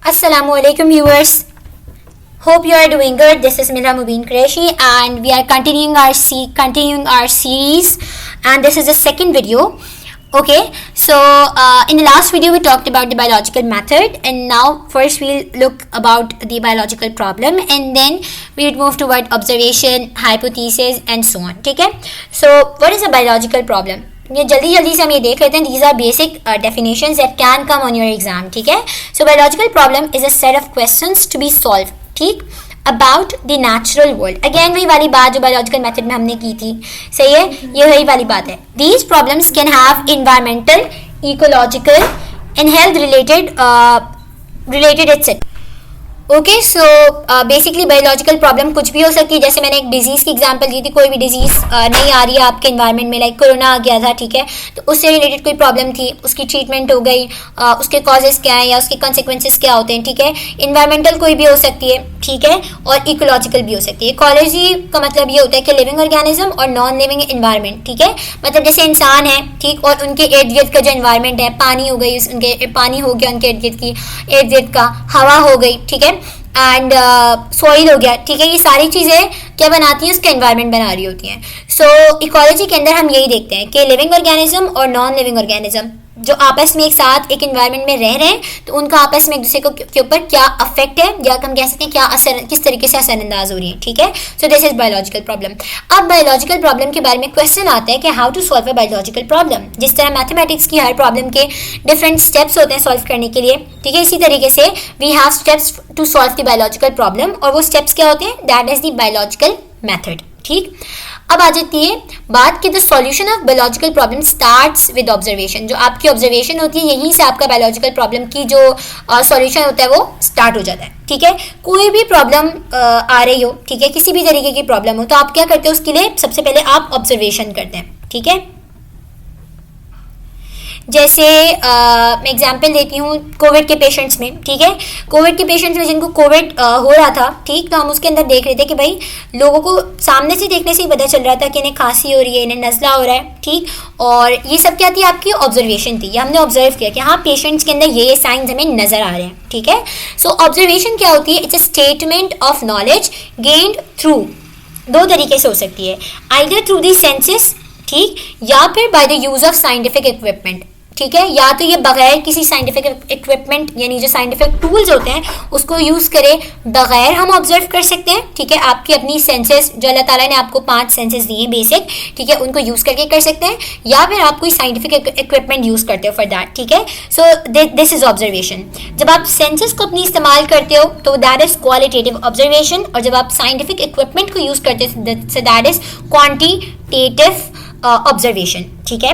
Assalamualaikum viewers. Hope you are doing good. This is Mira Mubin Qureshi and we are continuing our series, and this is the second video. Okay, so in the last video we talked about the biological method, and now first we'll look about the biological problem and then we would move toward observation, hypothesis and so on. ठीक है, so what is a biological problem? ये जल्दी से हम ये देख लेते हैं. These are basic definitions that can come on your exam. ठीक है, so biological problem is a set of questions to be solved. ठीक, about the natural world. Again वही वाली बात जो बायोलॉजिकल मेथड में हमने की थी. सही है, ये वही वाली बात है. These problems can have environmental, ecological and health related etcetera. Okay, so basically biological problem कुछ भी हो सकती है. जैसे मैंने एक डिजीज़ की एग्जांपल दी थी, कोई भी डिजीज़ नहीं आ रही है आपके इन्वायरमेंट में, लाइक कोरोना आ गया था. ठीक है, तो उससे रिलेटेड कोई प्रॉब्लम थी, उसकी ट्रीटमेंट हो गई, उसके कॉजेज़ क्या हैं या उसके कॉन्सिक्वेंसेस क्या होते हैं. ठीक है, इन्वायरमेंटल कोई भी हो सकती है. ठीक है, और इकोलॉजिकल भी हो सकती है. इकोलॉजी का मतलब ये होता है कि लिविंग ऑर्गेनिज्म और नॉन लिविंग इन्वायरमेंट. ठीक है, मतलब जैसे इंसान है, ठीक, और उनके इर्द गिर्द का जो इन्वायरमेंट है, पानी हो गई, उनके पानी हो गया उनके इर्द गिर्द का, हवा हो गई. ठीक है, एंड सॉइल हो गया. ठीक है, ये सारी चीज़ें क्या बनाती हैं, उसका एनवायरनमेंट बना रही होती हैं. सो इकोलॉजी के अंदर हम यही देखते हैं कि लिविंग ऑर्गेनिज्म और नॉन लिविंग ऑर्गेनिज्म जो आपस में एक साथ एक एनवायरनमेंट में रह रहे हैं, तो उनका आपस में एक दूसरे के ऊपर क्या अफेक्ट है या हम कह सकते हैं क्या असर, किस तरीके से असरअंदाज हो रही है. ठीक है, so this is biological problem. अब बायोलॉजिकल प्रॉब्लम के बारे में क्वेश्चन आता है कि how to solve a biological problem. जिस तरह मैथमेटिक्स की हर प्रॉब्लम के डिफरेंट स्टेप्स होते हैं सॉल्व करने के लिए, ठीक है, इसी तरीके से we have steps to solve the biological problem. और वो स्टेप्स क्या होते हैं? That is the biological method. ठीक, अब आ जाती है बात कि the solution of biological problem starts with observation. जो आपकी ऑब्जर्वेशन होती है, यहीं से आपका बायोलॉजिकल प्रॉब्लम की जो सॉल्यूशन होता है वो स्टार्ट हो जाता है. ठीक है, कोई भी प्रॉब्लम आ रही हो, ठीक है, किसी भी तरीके की प्रॉब्लम हो, तो आप क्या करते हो? उसके लिए सबसे पहले आप ऑब्जर्वेशन करते हैं. ठीक है, जैसे मैं एग्जांपल देती हूँ कोविड के पेशेंट्स में. ठीक है, कोविड के पेशेंट्स में जिनको कोविड हो रहा था, ठीक, तो हम उसके अंदर देख रहे थे कि भाई लोगों को सामने से देखने से ही पता चल रहा था कि इन्हें खांसी हो रही है, इन्हें नज़ला हो रहा है. ठीक, और ये सब क्या थी? आपकी ऑब्जर्वेशन थी. ये हमने ऑब्जर्व किया कि हाँ पेशेंट्स के अंदर ये साइंस हमें नज़र आ रहे हैं. ठीक है, सो ऑब्जर्वेशन क्या होती है? It's a statement of knowledge gained through, दो तरीके से हो सकती है, आइदर थ्रू दी सेंसेस, ठीक, या फिर by the use of scientific equipment. ठीक है, या तो ये बगैर किसी साइंटिफिक इक्विपमेंट यानी जो साइंटिफिक टूल्स होते हैं उसको यूज़ करे बगैर हम ऑब्जर्व कर सकते हैं. ठीक है, आपकी अपनी सेंसेस जो अल्लाह ताला ने आपको 5 सेंसेस दिए हैं बेसिक, ठीक है, उनको यूज़ करके कर सकते हैं, या फिर आप कोई साइंटिफिक इक्विपमेंट यूज़ करते हो फॉर दैट. ठीक है, सो दिस इज ऑब्जर्वेशन. जब आप सेंसेस को अपनी इस्तेमाल करते हो तो दैट इज क्वालिटेटिव ऑब्जर्वेशन, और जब आप साइंटिफिक इक्विपमेंट को यूज़ करते हो so that is quantitative observation. ठीक है,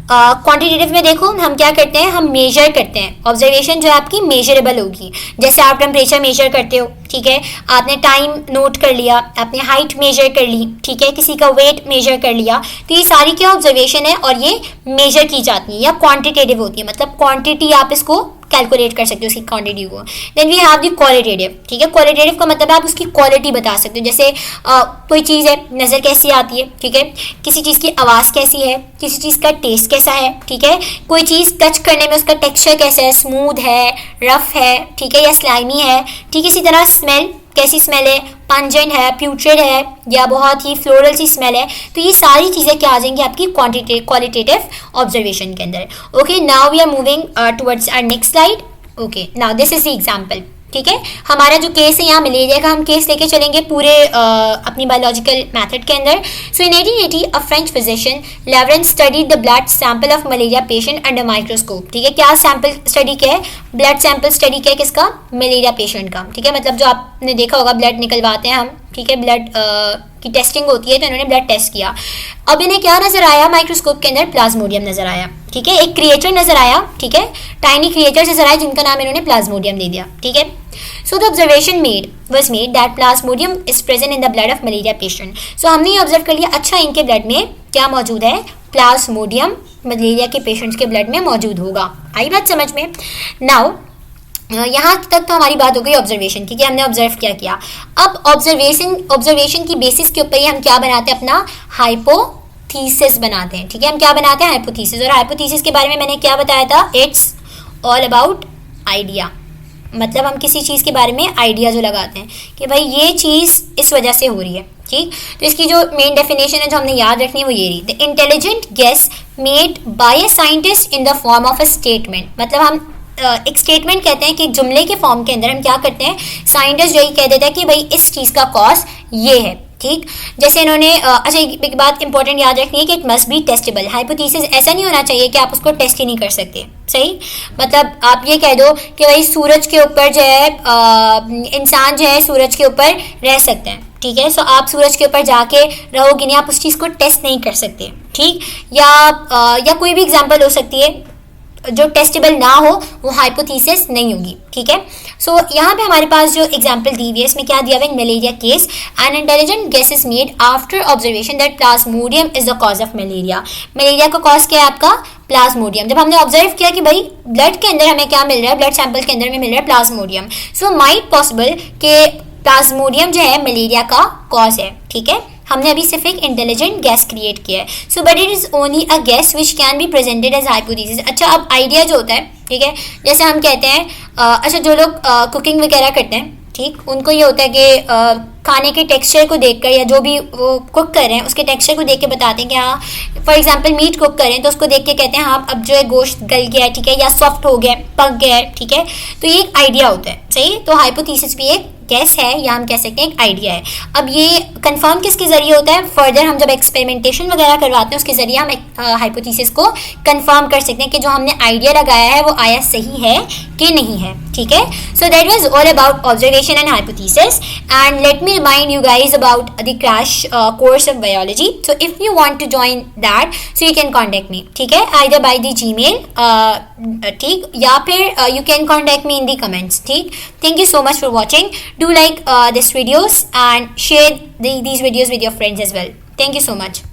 क्वांटिटेटिव में देखो हम क्या करते हैं, हम मेजर करते हैं. ऑब्जर्वेशन जो है आपकी मेजरेबल होगी. जैसे आप टेम्परेचर मेजर करते हो, ठीक है, आपने टाइम नोट कर लिया, आपने हाइट मेजर कर ली, ठीक है, किसी का वेट मेजर कर लिया, तो ये सारी क्या ऑब्जर्वेशन है और ये मेजर की जाती है या क्वांटिटेटिव होती है. मतलब क्वांटिटी आप इसको कैलकुलेट कर सकते हो उसकी क्वांटिटी को. Then we have the qualitative. ठीक है, क्वालिटेटिव का मतलब आप उसकी क्वालिटी बता सकते हो. जैसे कोई चीज़ है, नज़र कैसी आती है, ठीक है, किसी चीज़ की आवाज़ कैसी है, किसी चीज़ का टेस्ट कैसा है, ठीक है, कोई चीज़ टच करने में उसका टेक्सचर कैसा है, स्मूथ है, रफ है, ठीक है, या स्लाइमी है. ठीक, इसी तरह स्मेल, कैसी स्मेल है, पंजेंट है, प्यूट्रेड है, या बहुत ही फ्लोरल सी स्मेल है. तो ये सारी चीज़ें क्या आ जाएंगी आपकी क्वालिटेटिव ऑब्जर्वेशन के अंदर. Okay, now we are moving towards our next slide. Okay, now this is the example. ठीक है, हमारा जो केस है यहाँ मलेरिया का, हम केस लेके चलेंगे पूरे अपनी बायोलॉजिकल मेथड के अंदर. So in 1880 a French physician Laveran studied the blood sample of malaria patient under microscope. ठीक है, क्या सैंपल स्टडी किया है? ब्लड सैंपल स्टडी किया है, किसका? मलेरिया पेशेंट का. ठीक है, मतलब जो आपने देखा होगा ब्लड निकलवाते हैं हम, ठीक है, ब्लड की टेस्टिंग होती है, तो इन्होंने ब्लड टेस्ट किया. अब इन्हें क्या नजर आया? माइक्रोस्कोप के अंदर प्लाज्मोडियम नजर आया. ठीक है, एक क्रिएचर नजर आया, ठीक है, टाइनी क्रिएचर नजर आया जिनका नाम इन्होंने प्लाज्मोडियम दे दिया. ठीक है, so the observation was made that plasmodium is present in the blood of malaria patient. So हमने ये ऑब्जर्व कर लिया, अच्छा इनके ब्लड में क्या मौजूद है? प्लाज्मोडियम मलेरिया के पेशेंट्स के ब्लड में मौजूद होगा. आई बात समझ में? नाउ यहाँ तक तो हमारी बात हो गई ऑब्जर्वेशन की कि हमने ऑब्जर्व क्या किया. अब ऑब्जर्वेशन की बेसिस के ऊपर ही हम क्या बनाते हैं? अपना हाइपोथीसिस बनाते हैं. ठीक है, हम क्या बनाते हैं? हाइपोथीसिस. और हाइपोथीसिस के बारे में मैंने क्या बताया था? इट्स ऑल अबाउट आइडिया, मतलब हम किसी चीज़ के बारे में आइडिया जो लगाते हैं कि भाई ये चीज़ इस वजह से हो रही है, ठीक। तो इसकी जो मेन डेफिनेशन है जो हमने याद रखनी है वो ये रही, the intelligent guess made by a scientist in the form of a statement. मतलब हम एक स्टेटमेंट कहते हैं कि एक जुमले के फॉर्म के अंदर हम क्या करते हैं, साइंटिस्ट जो ही कह देता है कि भाई इस चीज़ का कॉज ये है, ठीक। जैसे इन्होंने अच्छा एक बात इंपॉर्टेंट याद रखनी है कि it must be testable. Hypothesis ऐसा नहीं होना चाहिए कि आप उसको टेस्ट ही नहीं कर सकते, सही। मतलब आप ये कह दो कि भाई सूरज के ऊपर जो है इंसान जो है सूरज के ऊपर रह सकते हैं, ठीक है। सो आप सूरज के ऊपर जाके रहोगे नहीं, आप उस चीज़ को टेस्ट नहीं कर सकते, ठीक। या कोई भी एग्जाम्पल हो सकती है जो टेस्टेबल ना हो, वो हाइपोथेसिस नहीं होगी, ठीक है। सो यहाँ पे हमारे पास जो एग्जांपल दी हुई है इसमें क्या दिया हुआ है, malaria case, an intelligent guess is made after observation that plasmodium is the cause of malaria. Malaria का कॉज क्या है आपका, प्लाज्मोडियम। जब हमने ऑब्जर्व किया कि भाई ब्लड के अंदर हमें क्या मिल रहा है, ब्लड सैंपल के अंदर में मिल रहा है प्लाज्मोडियम, सो माइट पॉसिबल कि प्लाज्मोडियम जो है मलेरिया का कॉज है, ठीक है। हमने अभी सिर्फ एक इंटेलिजेंट गैस क्रिएट किया है, so but it is only a guess which can be presented as hypothesis. अच्छा, अब आइडिया जो होता है, ठीक है, जैसे हम कहते हैं अच्छा जो लोग कुकिंग वगैरह करते हैं, ठीक, उनको ये होता है कि खाने के टेक्सचर को देखकर या जो भी वो कुक कर रहे हैं उसके टेक्सचर को देख के बताते हैं कि हाँ, फॉर एग्जांपल मीट कुक करें तो उसको देख के कहते हैं हाँ अब जो है गोश्त गल गया है, ठीक है, या सॉफ्ट हो गया, पक गया है, ठीक है। तो ये एक आइडिया होता है, सही। तो हाइपोथेसिस भी एक गैस है या हम कह सकते हैं एक आइडिया है। अब ये कंफर्म किसके जरिए होता है, फर्दर हम जब एक्सपेरिमेंटेशन वगैरह करवाते हैं उसके जरिए हम हाइपोथेसिस को कंफर्म कर सकते हैं कि जो हमने आइडिया लगाया है वो आया सही है कि नहीं है, ठीक है। So that was all about observation and hypothesis, and let me remind you guys about the crash course of biology. So if you want to join that, so you can contact me, ठीक है, either by the Gmail, ठीक, या फिर you can contact me in the comments, ठीक। Thank you so much for watching. Do like this videos and share these videos with your friends as well. Thank you so much.